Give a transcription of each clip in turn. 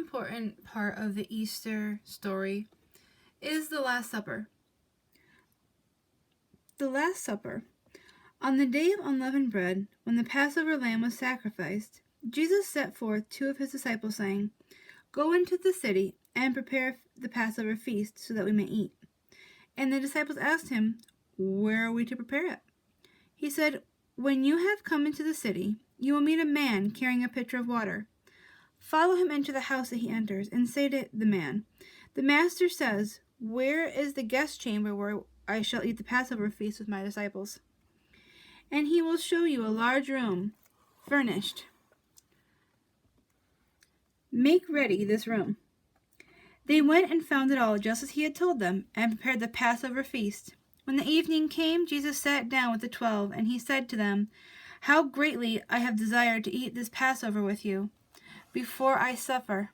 important part of the Easter story is the Last Supper. The Last Supper. On the day of unleavened bread, when the Passover lamb was sacrificed, Jesus set forth two of his disciples, saying, "Go into the city and prepare the Passover feast so that we may eat." And the disciples asked him, "Where are we to prepare it?" He said, "When you have come into the city, you will meet a man carrying a pitcher of water. Follow him into the house that he enters, and say to the man, 'The Master says, where is the guest chamber where I shall eat the Passover feast with my disciples?' And he will show you a large room, furnished. Make ready this room." They went and found it all just as he had told them, and prepared the Passover feast. When the evening came, Jesus sat down with the 12, and he said to them, "How greatly I have desired to eat this Passover with you before I suffer.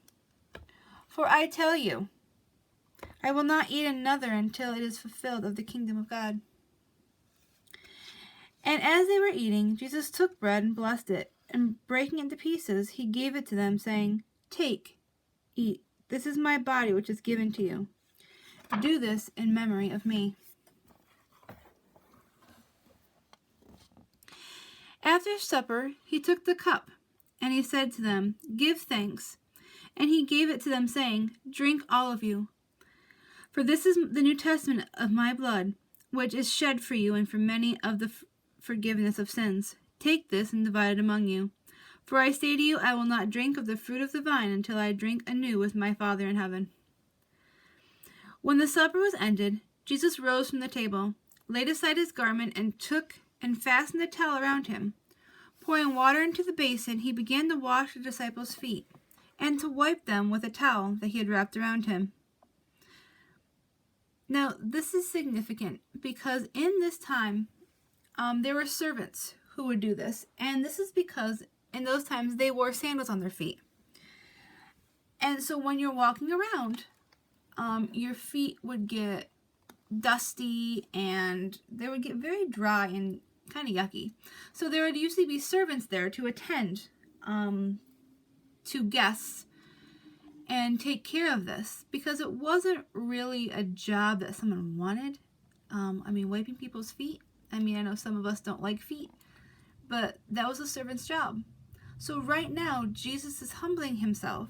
For I tell you, I will not eat another until it is fulfilled of the kingdom of God." And as they were eating, Jesus took bread and blessed it, and breaking it into pieces, he gave it to them, saying, "Take, eat. This is my body which is given to you. Do this in memory of me." After supper, he took the cup, and he said to them, "Give thanks." And he gave it to them, saying, "Drink all of you. For this is the New Testament of my blood, which is shed for you and for many of the forgiveness of sins. Take this and divide it among you. For I say to you, I will not drink of the fruit of the vine until I drink anew with my Father in heaven." When the supper was ended, Jesus rose from the table, laid aside his garment, and took and fastened a towel around him. Pouring water into the basin, he began to wash the disciples' feet, and to wipe them with a towel that he had wrapped around him. Now, this is significant because in this time, there were servants who would do this, and this is because in those times they wore sandals on their feet. And so when you're walking around, your feet would get dusty and they would get very dry and kind of yucky. So there would usually be servants there to attend to guests and take care of this, because it wasn't really a job that someone wanted. Wiping people's feet. I know some of us don't like feet, but that was a servant's job. So right now, Jesus is humbling himself.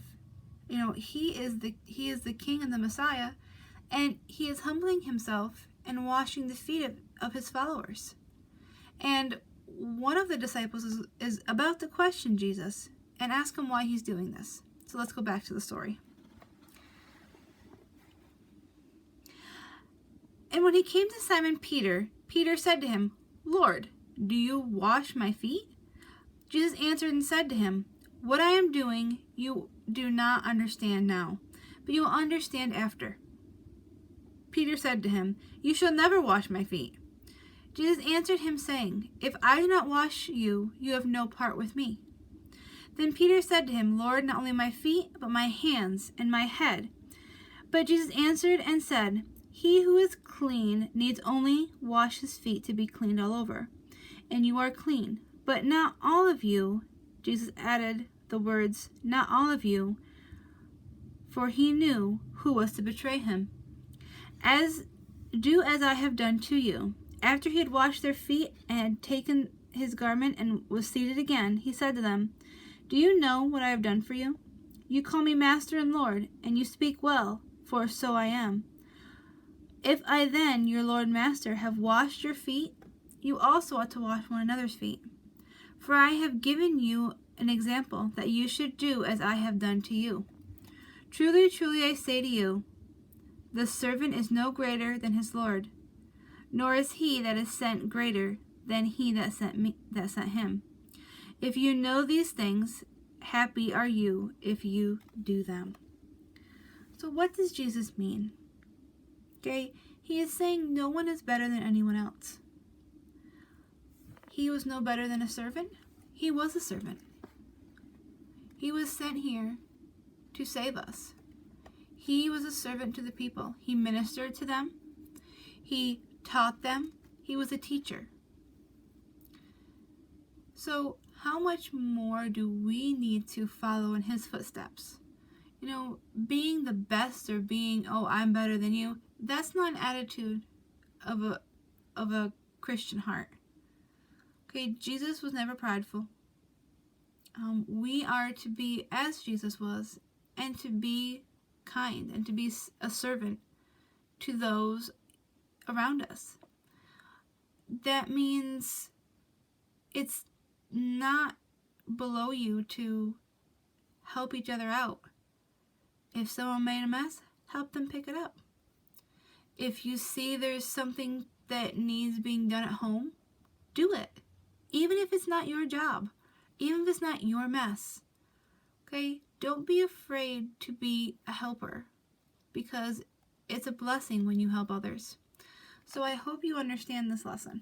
He is the King and the Messiah, and he is humbling himself and washing the feet of his followers. And one of the disciples is about to question Jesus and ask him why he's doing this. So let's go back to the story. And when he came to Simon Peter, Peter said to him, "Lord, do you wash my feet?" Jesus answered and said to him, "What I am doing you do not understand now, but you will understand after." Peter said to him, "You shall never wash my feet." Jesus answered him, saying, "If I do not wash you, you have no part with me." Then Peter said to him, "Lord, not only my feet, but my hands and my head." But Jesus answered and said, "He who is clean needs only wash his feet to be cleaned all over, and you are clean, but not all of you." Jesus added the words, "not all of you," for he knew who was to betray him. "Do as I have done to you." After he had washed their feet and had taken his garment and was seated again, he said to them, "Do you know what I have done for you? You call me Master and Lord, and you speak well, for so I am. If I then, your Lord and Master, have washed your feet, you also ought to wash one another's feet. For I have given you an example that you should do as I have done to you. Truly, truly, I say to you, the servant is no greater than his Lord, nor is he that is sent greater than he that sent him. If you know these things, happy are you if you do them." So what does Jesus mean? Okay, he is saying no one is better than anyone else. He was no better than a servant. He was a servant. He was sent here to save us. He was a servant to the people. He ministered to them. He taught them. He was a teacher. So how much more do we need to follow in his footsteps? being the best or being, oh, I'm better than you, that's not an attitude of a Christian heart. Okay, Jesus was never prideful. We are to be as Jesus was, and to be kind, and to be a servant to those around us. That means it's not below you to help each other out. If someone made a mess, help them pick it up. If you see there's something that needs being done at home, do it. Even if it's not your job. Even if it's not your mess. Okay? Don't be afraid to be a helper, because it's a blessing when you help others. So I hope you understand this lesson.